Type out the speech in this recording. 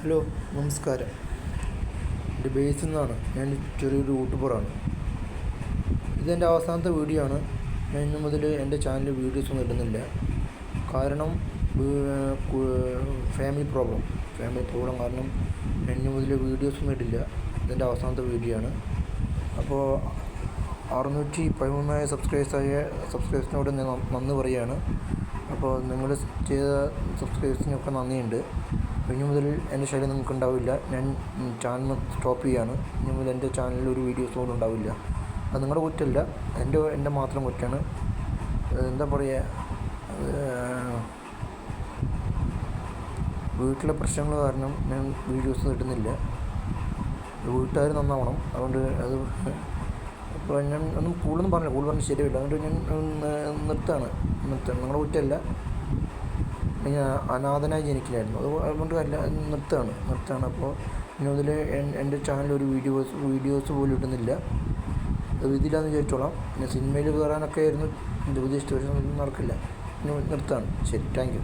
Hello, നമസ്കാരം. എൻ്റെ ബേസിൽ നിന്നാണ്. ഞാൻ ചെറിയൊരു യൂട്യൂബറാണ്. ഇതെൻ്റെ അവസാനത്തെ വീഡിയോ ആണ്. ഞാൻ ഇന്നു മുതൽ എൻ്റെ ചാനലിൽ വീഡിയോസൊന്നും ഇടുന്നില്ല. കാരണം ഫാമിലി പ്രോബ്ലം കാരണം ഞാൻ ഇന്നു മുതൽ വീഡിയോസൊന്നും ഇടില്ല. ഇതെൻ്റെ അവസാനത്തെ വീഡിയോ ആണ്. അപ്പോൾ 613 സബ്സ്ക്രൈബേഴ്സിനോട് ഞാൻ നന്ദി പറയുകയാണ്. അപ്പോൾ നിങ്ങൾ ചെയ്ത സബ്സ്ക്രൈബേഴ്സിനൊക്കെ നന്ദിയുണ്ട്. ഇനി മുതൽ എൻ്റെ ശൈലി നിങ്ങൾക്കുണ്ടാവില്ല. ഞാൻ ചാനൽ സ്റ്റോപ്പ് ചെയ്യുകയാണ്. ഇനി മുതൽ എൻ്റെ ചാനലിൽ ഒരു വീഡിയോസ് പോലും ഉണ്ടാവില്ല. അത് നിങ്ങളുടെ കുറ്റമല്ല, എൻ്റെ മാത്രം കുറ്റമാണ്. എന്താ പറയുക, വീട്ടിലെ പ്രശ്നങ്ങൾ കാരണം ഞാൻ വീഡിയോസ് ഇടുന്നില്ല. വീട്ടുകാർ നന്നാവണം. അതുകൊണ്ട് അത് അപ്പോൾ ഞാൻ ഒന്നും കൂടുതലൊന്നും പറഞ്ഞ് ശരിയല്ല. അതുകൊണ്ട് ഞാൻ നിർത്താണ്. നിങ്ങളുടെ കുറ്റമല്ല. ഞാൻ അനാഥനായി ജനിക്കില്ലായിരുന്നു. അതുകൊണ്ട് നിർത്താണ്. അപ്പോൾ ഇനി മുതൽ എൻ്റെ ചാനലിൽ ഒരു വീഡിയോസ് പോലും ഇടുന്നില്ല. അത് ഇതില്ലാന്ന് വിചാരിച്ചോളാം. പിന്നെ സിനിമയിൽ കയറാനൊക്കെ ആയിരുന്നു എൻ്റെ ഉദ്ദേശിച്ചത്. പക്ഷേ നടക്കില്ല. ഇനി നിർത്താണ്. ശരി, താങ്ക് യു.